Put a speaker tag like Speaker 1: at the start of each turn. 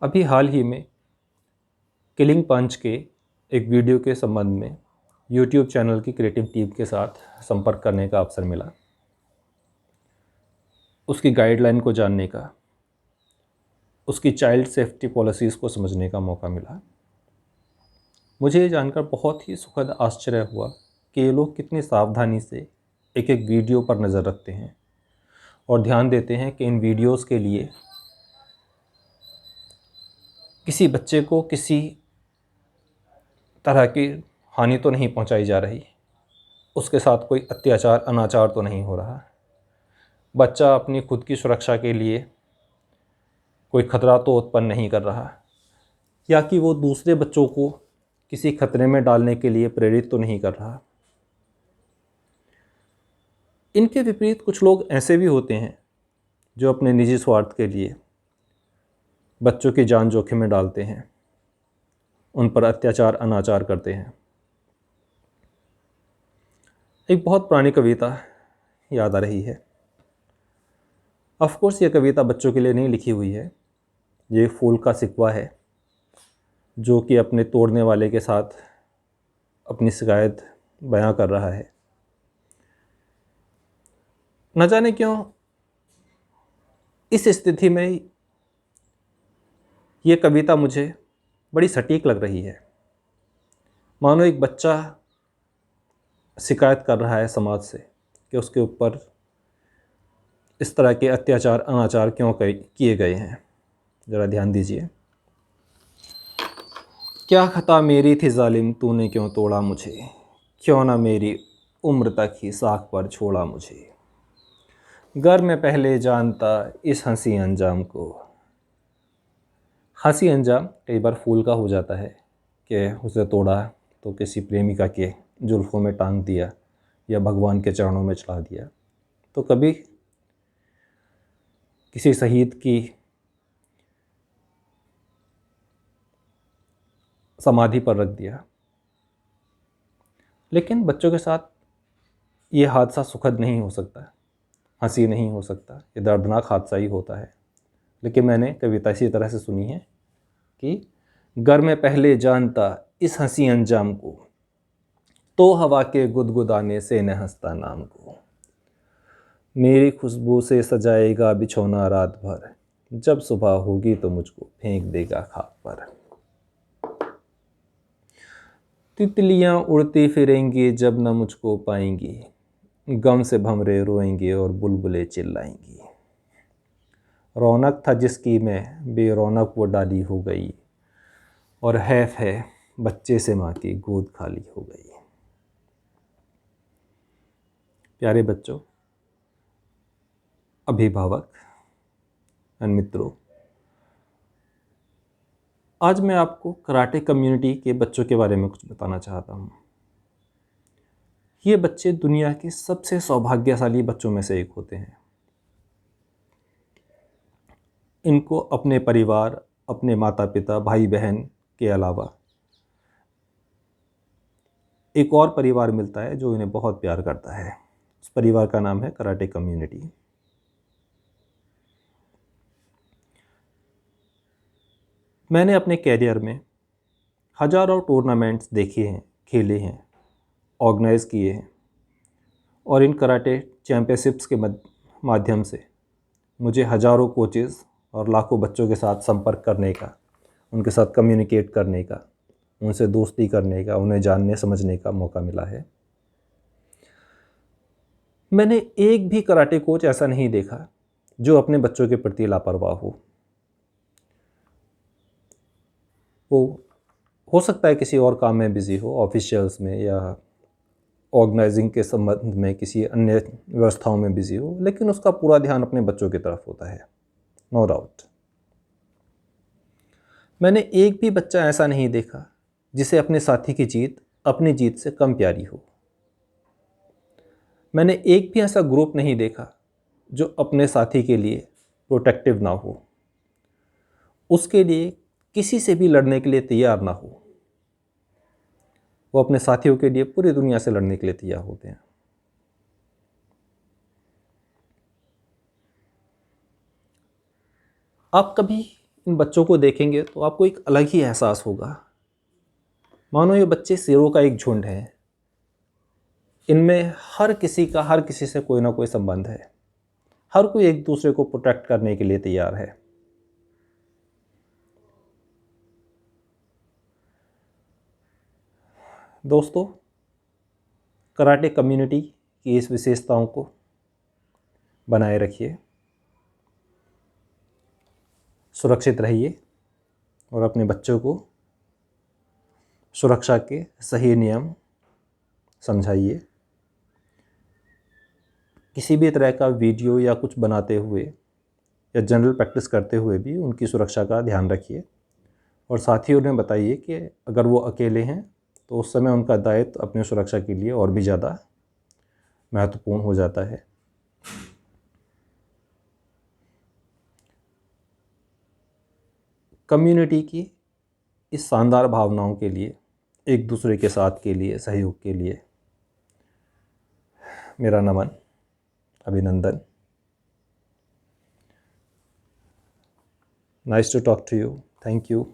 Speaker 1: अभी हाल ही में किलिंग पंच के एक वीडियो के संबंध में यूट्यूब चैनल की क्रिएटिव टीम के साथ संपर्क करने का अवसर मिला। उसकी गाइडलाइन को जानने का, उसकी चाइल्ड सेफ्टी पॉलिसीज़ को समझने का मौका मिला। मुझे ये जानकर बहुत ही सुखद आश्चर्य हुआ कि ये लोग कितनी सावधानी से एक एक वीडियो पर नज़र रखते हैं और ध्यान देते हैं कि इन वीडियोस के लिए किसी बच्चे को किसी तरह की हानि तो नहीं पहुंचाई जा रही, उसके साथ कोई अत्याचार अनाचार तो नहीं हो रहा, बच्चा अपनी खुद की सुरक्षा के लिए कोई खतरा तो उत्पन्न नहीं कर रहा, या कि वो दूसरे बच्चों को किसी खतरे में डालने के लिए प्रेरित तो नहीं कर रहा। इनके विपरीत कुछ लोग ऐसे भी होते हैं जो अपने निजी स्वार्थ के लिए बच्चों की जान जोखिम में डालते हैं, उन पर अत्याचार अनाचार करते हैं। एक बहुत पुरानी कविता याद आ रही है। ऑफ कोर्स ये कविता बच्चों के लिए नहीं लिखी हुई है, ये एक फूल का सिकवा है जो कि अपने तोड़ने वाले के साथ अपनी शिकायत बयां कर रहा है। न जाने क्यों इस स्थिति में ये कविता मुझे बड़ी सटीक लग रही है। मानो एक बच्चा शिकायत कर रहा है समाज से कि उसके ऊपर इस तरह के अत्याचार अनाचार क्यों किए गए हैं। ज़रा ध्यान दीजिए। क्या खता मेरी थी जालिम, तूने क्यों तोड़ा मुझे, क्यों ना मेरी उम्र तक ही साख पर छोड़ा मुझे। गर मैं पहले जानता इस हंसी अंजाम को। हंसी अंजाम कई बार फूल का हो जाता है कि उसे तोड़ा तो किसी प्रेमिका के जुल्फ़ों में टांग दिया या भगवान के चरणों में चढ़ा दिया, तो कभी किसी शहीद की समाधि पर रख दिया। लेकिन बच्चों के साथ ये हादसा सुखद नहीं हो सकता, हंसी नहीं हो सकता, ये दर्दनाक हादसा ही होता है। लेकिन मैंने कविता इसी तरह से सुनी है कि गर मैं पहले जानता इस हंसी अंजाम को, तो हवा के गुदगुदाने से न हंसता नाम को। मेरी खुशबू से सजाएगा बिछौना रात भर, जब सुबह होगी तो मुझको फेंक देगा खाक पर। तितलियां उड़ती फिरेंगी जब न मुझको पाएंगी, गम से भंवरे रोएंगे और बुलबुलें चिल्लाएंगी। रौनक था जिसकी मैं बेरौनक वो डाली हो गई, और हैफ है बच्चे से माँ की गोद खाली हो गई। प्यारे बच्चों, अभिभावक और मित्रों, आज मैं आपको कराटे कम्युनिटी के बच्चों के बारे में कुछ बताना चाहता हूँ। ये बच्चे दुनिया के सबसे सौभाग्यशाली बच्चों में से एक होते हैं। इनको अपने परिवार, अपने माता पिता, भाई बहन के अलावा एक और परिवार मिलता है जो इन्हें बहुत प्यार करता है। उस परिवार का नाम है कराटे कम्युनिटी। मैंने अपने कैरियर में हज़ारों टूर्नामेंट्स देखे हैं, खेले हैं, ऑर्गेनाइज़ किए हैं, और इन कराटे चैम्पियनशिप्स के माध्यम से मुझे हज़ारों कोचेज़ और लाखों बच्चों के साथ संपर्क करने का, उनके साथ कम्युनिकेट करने का, उनसे दोस्ती करने का, उन्हें जानने समझने का मौका मिला है। मैंने एक भी कराटे कोच ऐसा नहीं देखा जो अपने बच्चों के प्रति लापरवाह हो सकता है किसी और काम में बिज़ी हो, ऑफिशियल्स में या ऑर्गेनाइजिंग के संबंध में किसी अन्य व्यवस्थाओं में बिज़ी हो, लेकिन उसका पूरा ध्यान अपने बच्चों की तरफ होता है, नो डाउट। मैंने एक भी बच्चा ऐसा नहीं देखा जिसे अपने साथी की जीत अपनी जीत से कम प्यारी हो। मैंने एक भी ऐसा ग्रुप नहीं देखा जो अपने साथी के लिए प्रोटेक्टिव ना हो, उसके लिए किसी से भी लड़ने के लिए तैयार ना हो। वो अपने साथियों के लिए पूरी दुनिया से लड़ने के लिए तैयार होते हैं। आप कभी इन बच्चों को देखेंगे तो आपको एक अलग ही एहसास होगा। मानो ये बच्चे शेरों का एक झुंड है। इनमें हर किसी से कोई ना कोई संबंध है। हर कोई एक दूसरे को प्रोटेक्ट करने के लिए तैयार है। दोस्तों, कराटे कम्युनिटी की इस विशेषताओं को बनाए रखिए, सुरक्षित रहिए और अपने बच्चों को सुरक्षा के सही नियम समझाइए। किसी भी तरह का वीडियो या कुछ बनाते हुए या जनरल प्रैक्टिस करते हुए भी उनकी सुरक्षा का ध्यान रखिए और साथ ही उन्हें बताइए कि अगर वो अकेले हैं तो उस समय उनका दायित्व अपनी सुरक्षा के लिए और भी ज़्यादा महत्वपूर्ण हो जाता है। कम्युनिटी की इस शानदार भावनाओं के लिए, एक दूसरे के साथ के लिए, सहयोग के लिए मेरा नमन, अभिनंदन। Nice to talk to you. Thank you.